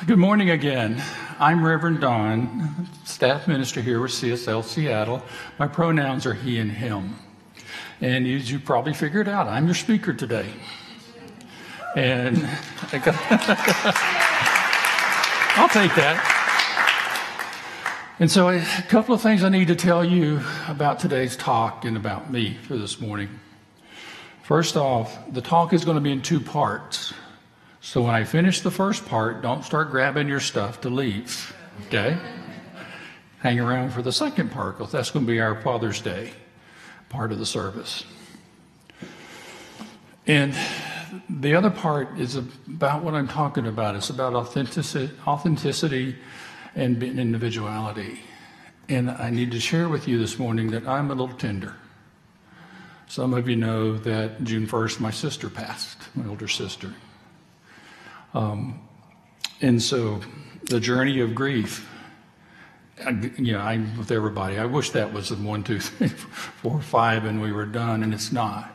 Good morning again. I'm Reverend Don, staff minister here with CSL Seattle. My pronouns are he and him. And as you probably figured out, I'm your speaker today. And I'll take that. And so a couple of things I need to tell you about today's talk and about me for this morning. First off, the talk is going to be in two parts. So when I finish the first part, don't start grabbing your stuff to leave, okay? Hang around for the second part, because that's going to be our Father's Day part of the service. And the other part is about what I'm talking about. It's about authenticity and individuality. And I need to share with you this morning that I'm a little tender. Some of you know that June 1st, my sister passed, my older sister. And so the journey of grief, I'm with everybody. I wish that was the 1, 2, 3, 4, 5, and we were done, and it's not.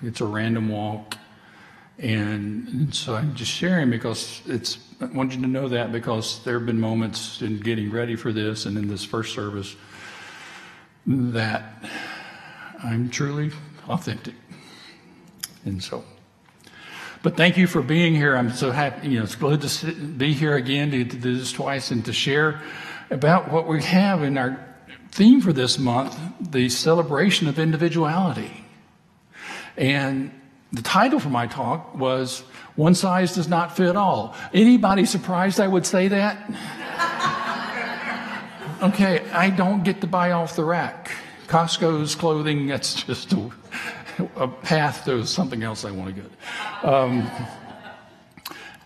It's a random walk. And so I'm just sharing because I want you to know that because there have been moments in getting ready for this and in this first service that I'm truly authentic. And so, but thank you for being here. I'm so happy. It's good to be here again, to do this twice and to share about what we have in our theme for this month, the celebration of individuality. And the title for my talk was, One Size Does Not Fit All. Anybody surprised I would say that? Okay, I don't get to buy off the rack. Costco's clothing, that's just a path to something else I want to get.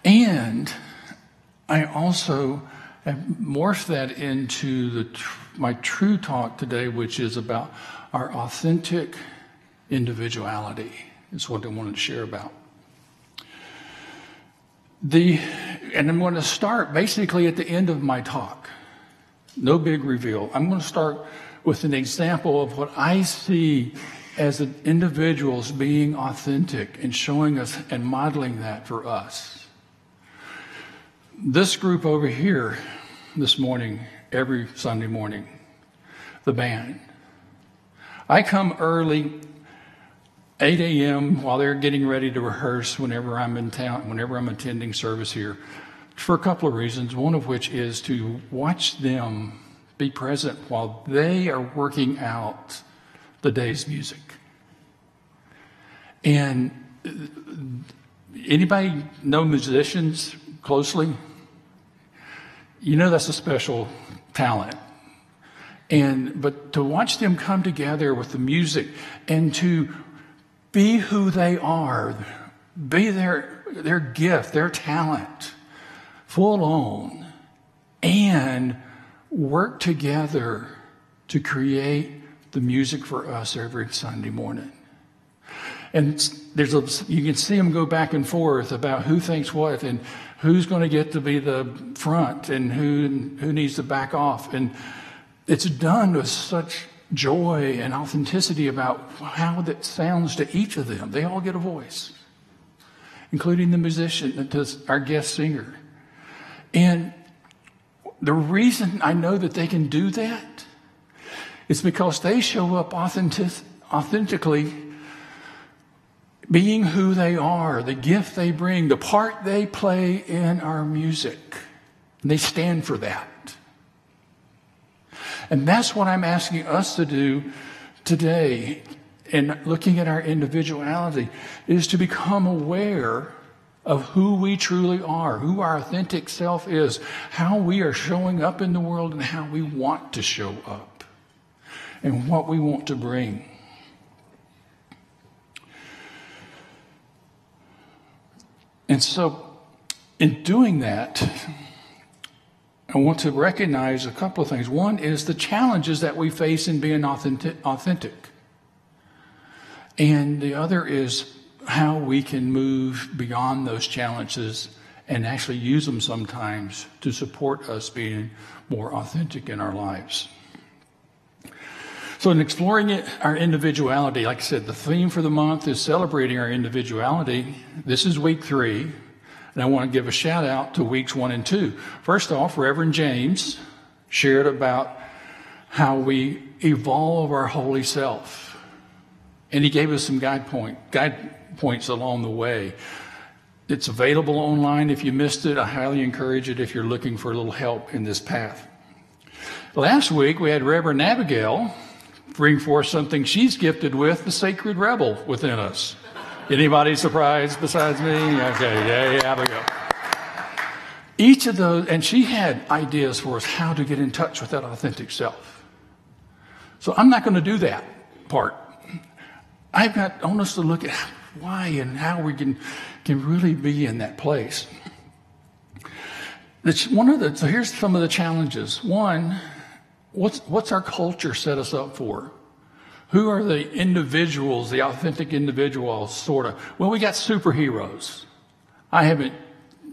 And I also have morphed that into my true talk today, which is about our authentic individuality. Is what I wanted to share about. And I'm going to start basically at the end of my talk. No big reveal. I'm going to start with an example of what I see as individuals being authentic and showing us and modeling that for us. This group over here this morning, every Sunday morning, the band. I come early, 8 a.m. while they're getting ready to rehearse whenever I'm in town, whenever I'm attending service here, for a couple of reasons, one of which is to watch them be present while they are working out the day's music. And anybody know musicians closely? You know that's a special talent. But to watch them come together with the music and to be who they are, be their gift, their talent, full on, and work together to create the music for us every Sunday morning. And you can see them go back and forth about who thinks what and who's going to get to be the front and who needs to back off. And it's done with such joy and authenticity about how that sounds to each of them. They all get a voice, including the musician, our guest singer. And the reason I know that they can do that is because they show up authentically, being who they are, the gift they bring, the part they play in our music. And they stand for that. And that's what I'm asking us to do today in looking at our individuality, is to become aware of who we truly are, who our authentic self is, how we are showing up in the world and how we want to show up and what we want to bring. And so in doing that, I want to recognize a couple of things. One is the challenges that we face in being authentic. And the other is how we can move beyond those challenges and actually use them sometimes to support us being more authentic in our lives. So in exploring our individuality, like I said, the theme for the month is celebrating our individuality. This is week 3. And I want to give a shout out to weeks 1 and 2. First off, Reverend James shared about how we evolve our holy self. And he gave us some guide points along the way. It's available online. If you missed it, I highly encourage it if you're looking for a little help in this path. Last week, we had Reverend Abigail bring forth something she's gifted with, the sacred rebel within us. Anybody surprised besides me? Okay, yeah, Abigail. Each of those, and she had ideas for us how to get in touch with that authentic self. So I'm not going to do that part. I want us to look at why and how we can really be in that place. So here's some of the challenges. One, what's our culture set us up for? Who are the individuals, the authentic individuals, sort of? Well, we got superheroes. I haven't,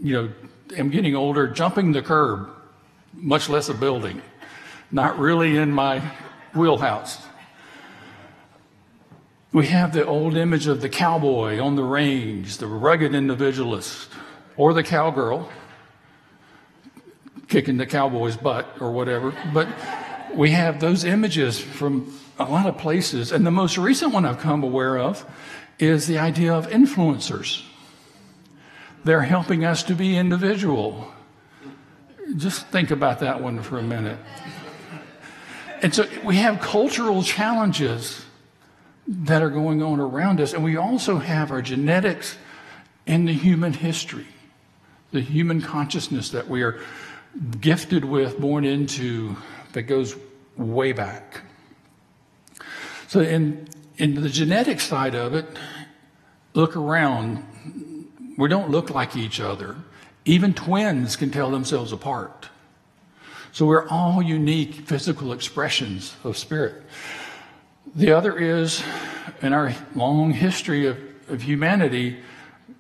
am getting older, jumping the curb, much less a building. Not really in my wheelhouse. We have the old image of the cowboy on the range, the rugged individualist, or the cowgirl kicking the cowboy's butt or whatever. But we have those images from a lot of places. And the most recent one I've come aware of is the idea of influencers. They're helping us to be individual. Just think about that one for a minute. And so we have cultural challenges that are going on around us. And we also have our genetics and the human history, the human consciousness that we are gifted with, born into, that goes way back. So in the genetic side of it, look around. We don't look like each other. Even twins can tell themselves apart. So we're all unique physical expressions of spirit. The other is, in our long history of humanity,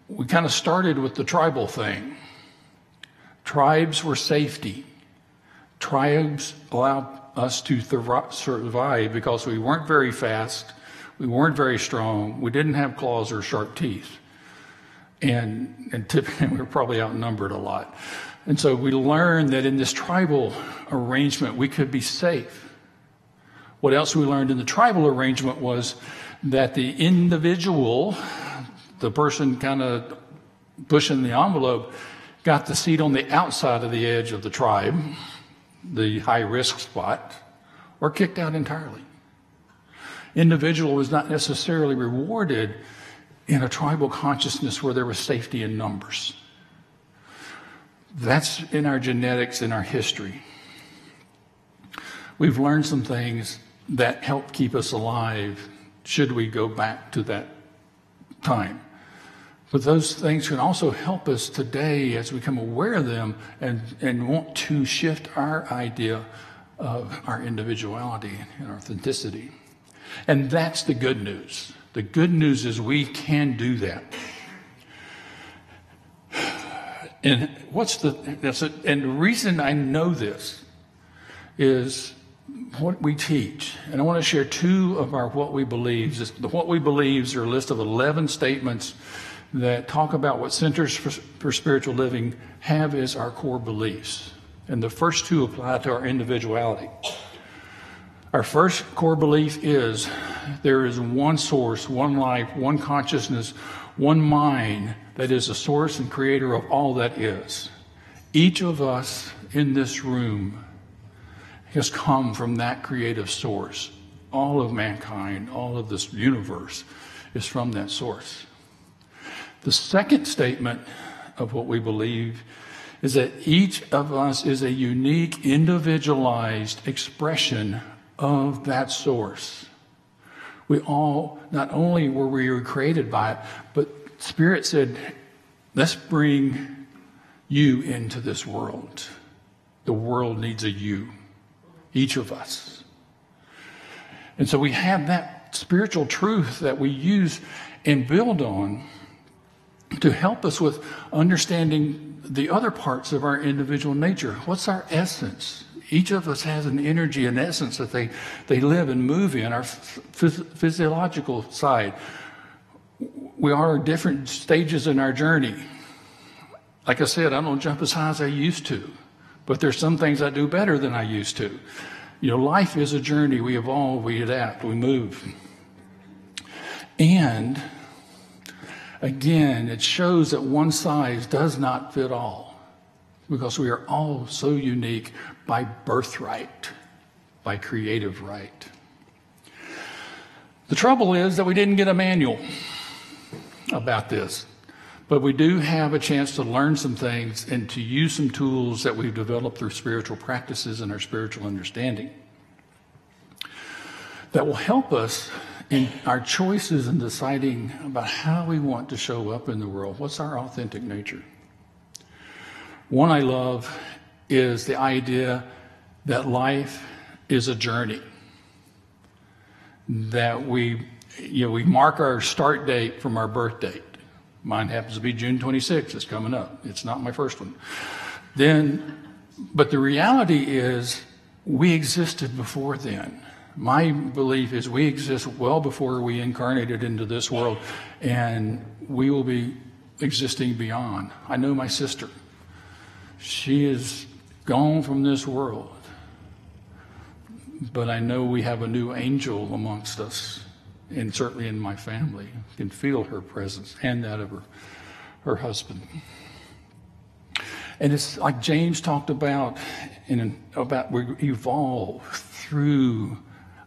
we kind of started with the tribal thing. Tribes were safety. Tribes allowed us to survive because we weren't very fast, we weren't very strong, we didn't have claws or sharp teeth, and typically we were probably outnumbered a lot. And so we learned that in this tribal arrangement we could be safe. What else we learned in the tribal arrangement was that the individual, the person kind of pushing the envelope, got the seat on the outside of the edge of the tribe, the high-risk spot, or kicked out entirely. Individual was not necessarily rewarded in a tribal consciousness where there was safety in numbers. That's in our genetics, in our history. We've learned some things that help keep us alive should we go back to that time. But those things can also help us today as we become aware of them and want to shift our idea of our individuality and authenticity. And that's the good news. The good news is we can do that. And and the reason I know this is what we teach. And I want to share two of our what we believes. The what we believes are a list of 11 statements that talk about what Centers for Spiritual Living have as our core beliefs. And the first two apply to our individuality. Our first core belief is there is one source, one life, one consciousness, one mind that is the source and creator of all that is. Each of us in this room has come from that creative source. All of mankind, all of this universe is from that source. The second statement of what we believe is that each of us is a unique, individualized expression of that source. We all, not only were we created by it, but Spirit said, let's bring you into this world. The world needs a you, each of us. And so we have that spiritual truth that we use and build on to help us with understanding the other parts of our individual nature. What's our essence? Each of us has an energy, an essence that they live and move in, our physiological side. We are at different stages in our journey. Like I said, I don't jump as high as I used to, but there's some things I do better than I used to. You know, life is a journey. We evolve, we adapt, we move. And again, it shows that one size does not fit all, because we are all so unique by birthright, by creative right. The trouble is that we didn't get a manual about this, but we do have a chance to learn some things and to use some tools that we've developed through spiritual practices and our spiritual understanding that will help us in our choices in deciding about how we want to show up in the world. What's our authentic nature? One I love is the idea that life is a journey, that we mark our start date from our birth date. Mine happens to be June 26th. It's coming up. It's not my first one. But the reality is we existed before then. My belief is we exist well before we incarnated into this world, and we will be existing beyond. I know my sister. She is gone from this world, but I know we have a new angel amongst us, and certainly in my family. I can feel her presence and that of her husband. And it's like James talked about, we evolve through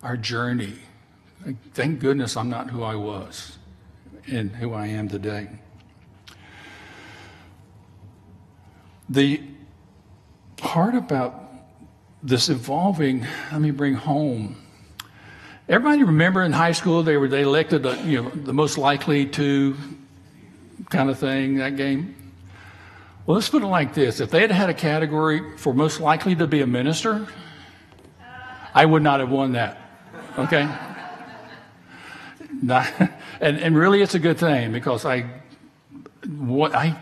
our journey. Thank goodness I'm not who I was and who I am today. The part about this evolving, let me bring home. Everybody remember in high school they elected the most likely to kind of thing, that game? Well, let's put it like this. If they had had a category for most likely to be a minister, I would not have won that. Okay? And really it's a good thing, because I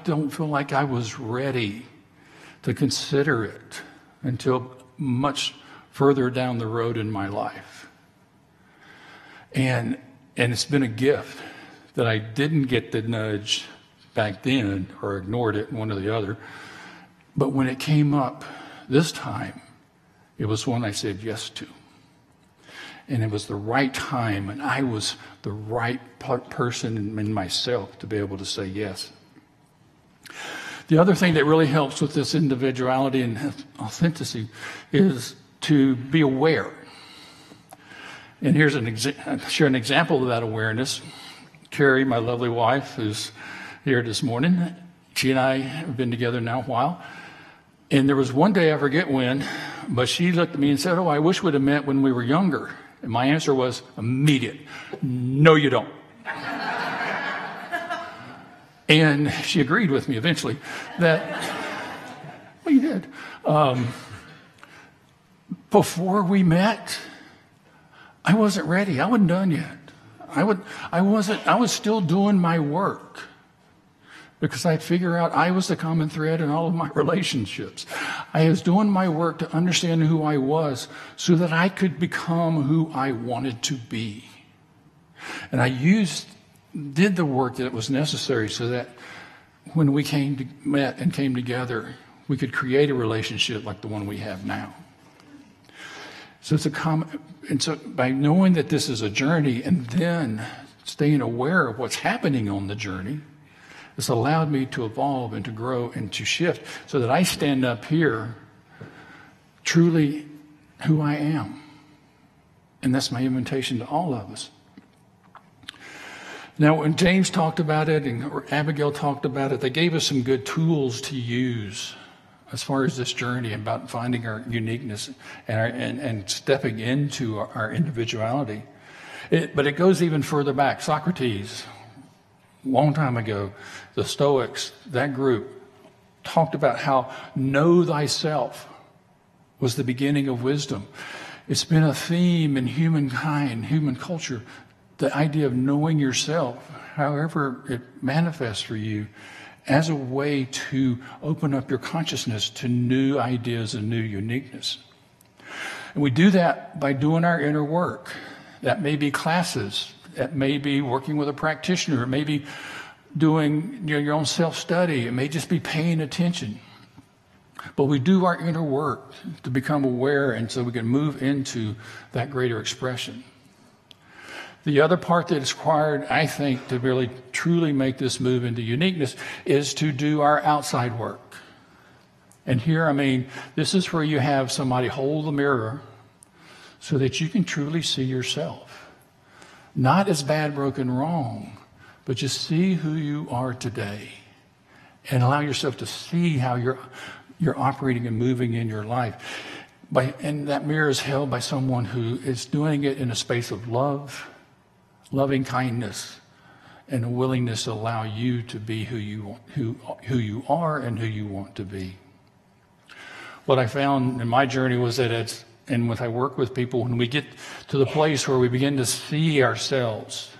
don't feel like I was ready to consider it until much further down the road in my life. And it's been a gift that I didn't get the nudge back then, or ignored it, one or the other. But when it came up this time, it was one I said yes to. And it was the right time, and I was the right person in myself to be able to say yes. The other thing that really helps with this individuality and authenticity is to be aware. And here's I'll share an example of that awareness. Carrie, my lovely wife, who's here this morning, she and I have been together now a while. And there was one day, I forget when, but she looked at me and said, "Oh, I wish we'd have met when we were younger." And my answer was immediate. "No, you don't." And she agreed with me eventually that, well, you did. Before we met, I wasn't ready. I wasn't done yet. I was still doing my work, because I'd figure out I was the common thread in all of my relationships. I was doing my work to understand who I was so that I could become who I wanted to be. And I did the work that was necessary so that when we met and came together, we could create a relationship like the one we have now. So so by knowing that this is a journey and then staying aware of what's happening on the journey, it's allowed me to evolve and to grow and to shift so that I stand up here truly who I am. And that's my invitation to all of us. Now, when James talked about it and Abigail talked about it, they gave us some good tools to use as far as this journey about finding our uniqueness and stepping into our individuality. But it goes even further back. Socrates, a long time ago, the Stoics, that group, talked about how know thyself was the beginning of wisdom. It's been a theme in humankind, human culture, the idea of knowing yourself, however it manifests for you, as a way to open up your consciousness to new ideas and new uniqueness. And we do that by doing our inner work. That may be classes. That may be working with a practitioner. It may be doing your own self-study. It may just be paying attention. But we do our inner work to become aware, and so we can move into that greater expression. The other part that is required, I think, to really truly make this move into uniqueness is to do our outside work. And here, I mean, this is where you have somebody hold the mirror so that you can truly see yourself. Not as bad, broken, wrong, but just see who you are today and allow yourself to see how you're operating and moving in your life. And that mirror is held by someone who is doing it in a space of love, loving kindness, and a willingness to allow you to be who you are and who you want to be. What I found in my journey was that and when I work with people, when we get to the place where we begin to see ourselves,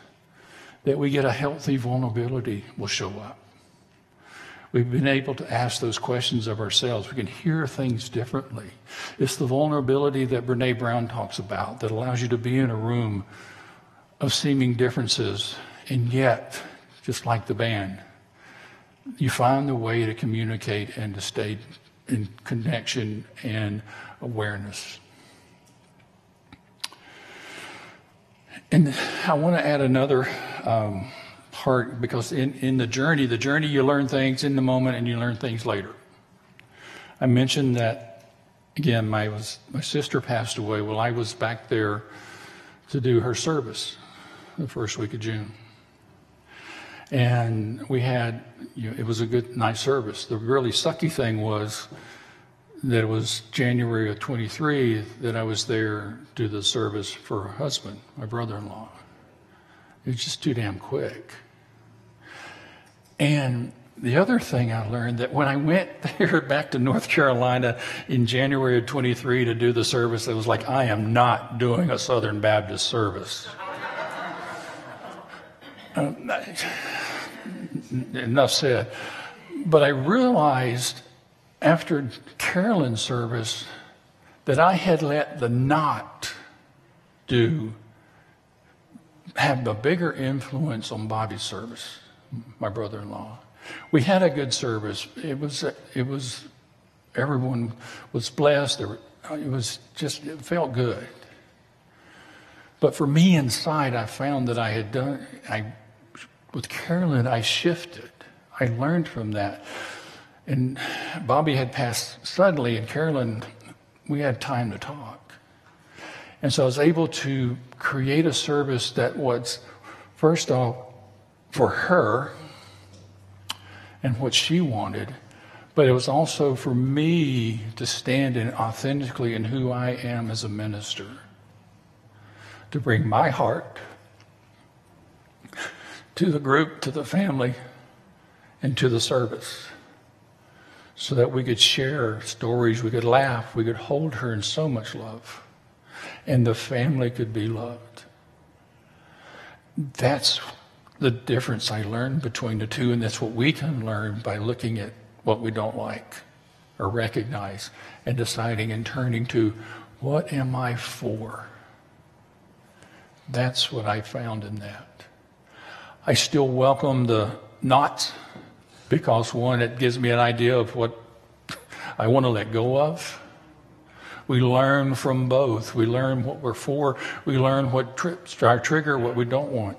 that we get a healthy vulnerability will show up. We've been able to ask those questions of ourselves. We can hear things differently. It's the vulnerability that Brene Brown talks about that allows you to be in a room of seeming differences, and yet, just like the band, you find the way to communicate and to stay in connection and awareness. And I want to add another part, because in the journey you learn things in the moment and you learn things later. I mentioned that, again, my sister passed away while I was back there to do her service the first week of June. And we had, it was a good, nice service. The really sucky thing was that it was January of 23 that I was there to do the service for her husband, my brother-in-law. It was just too damn quick. And the other thing I learned, that when I went there back to North Carolina in January of 23 to do the service, it was like, I am not doing a Southern Baptist service. Enough said. But I realized after Carolyn's service that I had let the not do have a bigger influence on Bobby's service, my brother-in-law. We had a good service. It was everyone was blessed. It felt good. But for me inside, I found that with Carolyn, I shifted. I learned from that. And Bobby had passed suddenly, and Carolyn, we had time to talk. And so I was able to create a service that was, first off, for her and what she wanted, but it was also for me to stand in authentically in who I am as a minister, to bring my heart to the group, to the family, and to the service, so that we could share stories, we could laugh, we could hold her in so much love, and the family could be loved. That's the difference I learned between the two, and that's what we can learn by looking at what we don't like or recognize and deciding and turning to, what am I for? That's what I found in that. I still welcome the nots, because one, it gives me an idea of what I want to let go of. We learn from both. We learn what we're for. We learn what trips our trigger, what we don't want.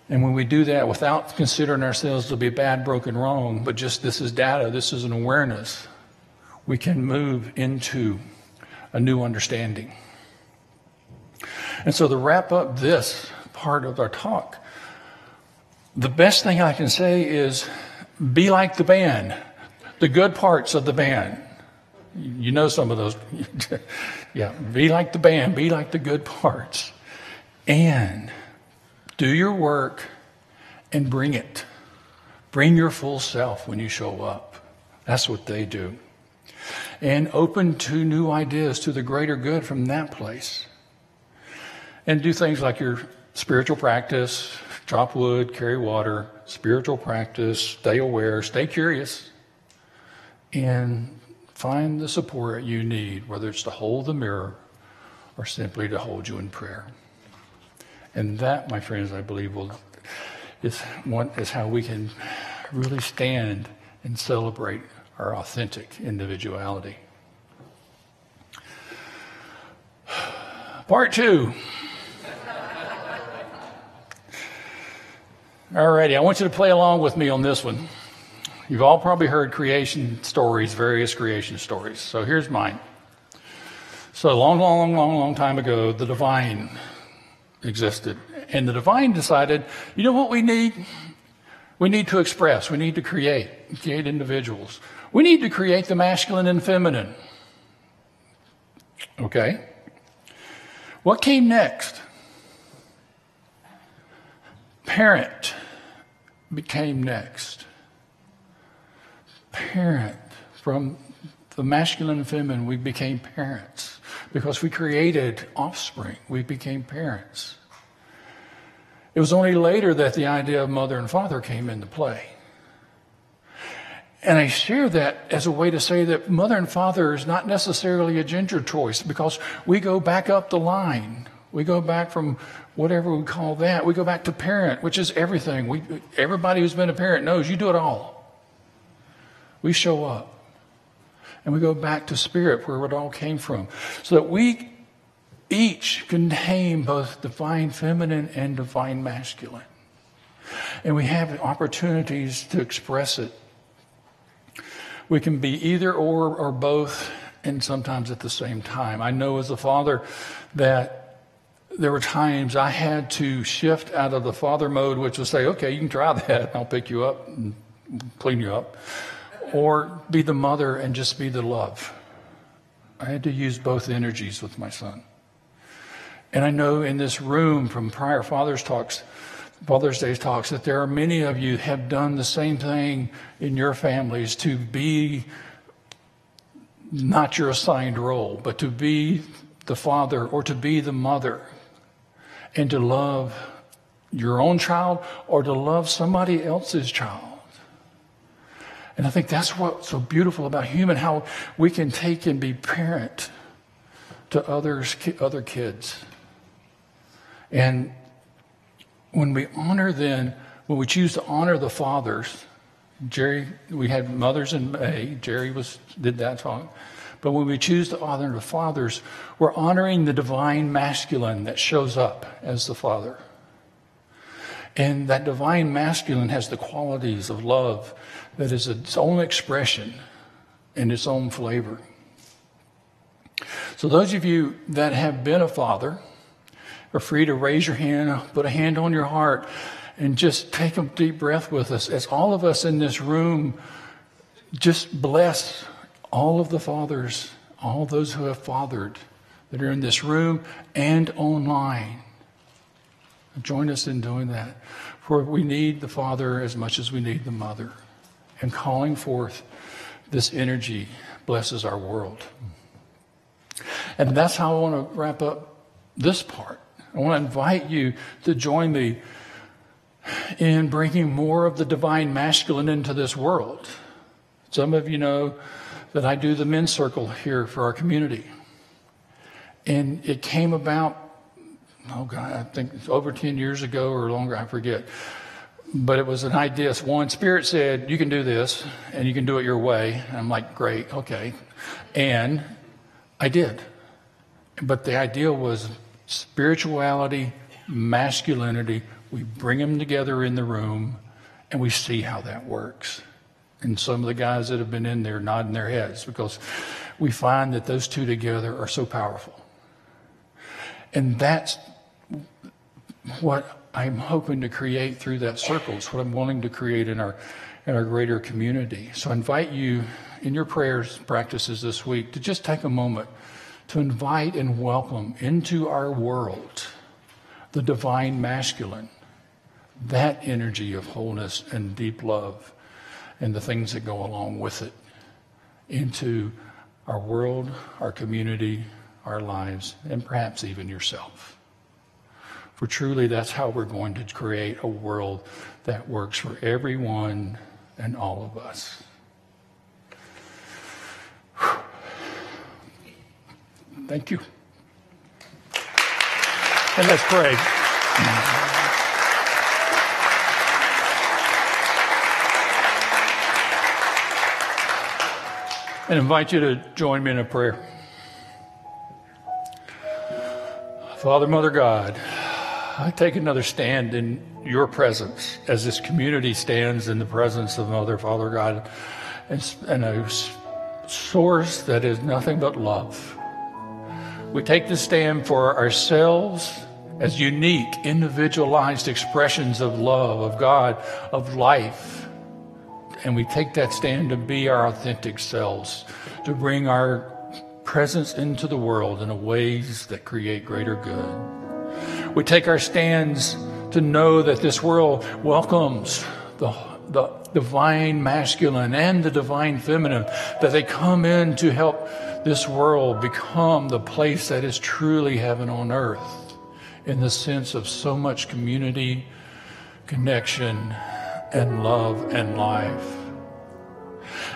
And when we do that without considering ourselves to be bad, broken, wrong, but just this is data, this is an awareness, we can move into a new understanding. And so to wrap up this part of our talk, the best thing I can say is be like the band, the good parts of the band. You know some of those. Yeah, be like the band, be like the good parts. And do your work and bring it. Bring your full self when you show up. That's what they do. And open to new ideas, to the greater good from that place. And do things like your spiritual practice, chop wood, carry water, spiritual practice, stay aware, stay curious, and find the support you need, whether it's to hold the mirror or simply to hold you in prayer. And that, my friends, I believe is how we can really stand and celebrate our authentic individuality. Part 2. Alrighty, I want you to play along with me on this one. You've all probably heard creation stories, various creation stories. So here's mine. So a long time ago, the divine existed. And the divine decided, you know what we need? We need to express. We need to create individuals. We need to create the masculine and feminine. Okay. What came next? Parent became next. Parent. From the masculine and feminine, we became parents. Because we created offspring, we became parents. It was only later that the idea of mother and father came into play. And I share that as a way to say that mother and father is not necessarily a gender choice, because we go back up the line. We go back from whatever we call that. We go back to parent, which is everything. Everybody who's been a parent knows you do it all. We show up. And we go back to spirit, where it all came from. So that we each contain both divine feminine and divine masculine. And we have opportunities to express it. We can be either or both, and sometimes at the same time. I know as a father that there were times I had to shift out of the father mode, which was say, okay, you can try that. I'll pick you up and clean you up. Or be the mother and just be the love. I had to use both energies with my son. And I know in this room from prior Father's Day's talks, that there are many of you have done the same thing in your families, to be not your assigned role, but to be the father or to be the mother, and to love your own child or to love somebody else's child. And I think that's what's so beautiful about human, how we can take and be parent to other kids. And when we choose to honor the fathers, Jerry, we had mothers in May, Jerry did that talk. But when we choose to honor the fathers, we're honoring the divine masculine that shows up as the father. And that divine masculine has the qualities of love that is its own expression and its own flavor. So those of you that have been a father are free to raise your hand, put a hand on your heart, and just take a deep breath with us. As all of us in this room just bless all of the fathers, all those who have fathered that are in this room and online. Join us in doing that. For we need the father as much as we need the mother. And calling forth this energy blesses our world. And that's how I want to wrap up this part. I want to invite you to join me in bringing more of the divine masculine into this world. Some of you know that I do the men's circle here for our community. And it came about, I think it's over 10 years ago or longer, I forget. But it was an idea. One, Spirit said, you can do this, and you can do it your way. And I'm like, great, okay. And I did. But the idea was spirituality, masculinity. We bring them together in the room, and we see how that works. And some of the guys that have been in there nodding their heads, because we find that those two together are so powerful. And that's what I'm hoping to create through that circle. It's what I'm wanting to create in our greater community. So I invite you in your prayers practices this week to just take a moment to invite and welcome into our world the divine masculine, that energy of wholeness and deep love and the things that go along with it, into our world, our community, our lives, and perhaps even yourself. For truly, that's how we're going to create a world that works for everyone and all of us. Thank you. And let's pray. and invite you to join me in a prayer. Father, Mother God, I take another stand in your presence as this community stands in the presence of Mother, Father God, and a source that is nothing but love. We take this stand for ourselves as unique, individualized expressions of love, of God, of life. And we take that stand to be our authentic selves, to bring our presence into the world in ways that create greater good. We take our stands to know that this world welcomes the divine masculine and the divine feminine, that they come in to help this world become the place that is truly heaven on earth, in the sense of so much community, connection, and love and life.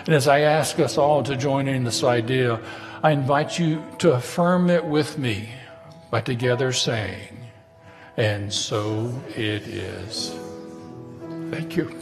And as I ask us all to join in this idea, I invite you to affirm it with me by together saying, "And so it is." Thank you.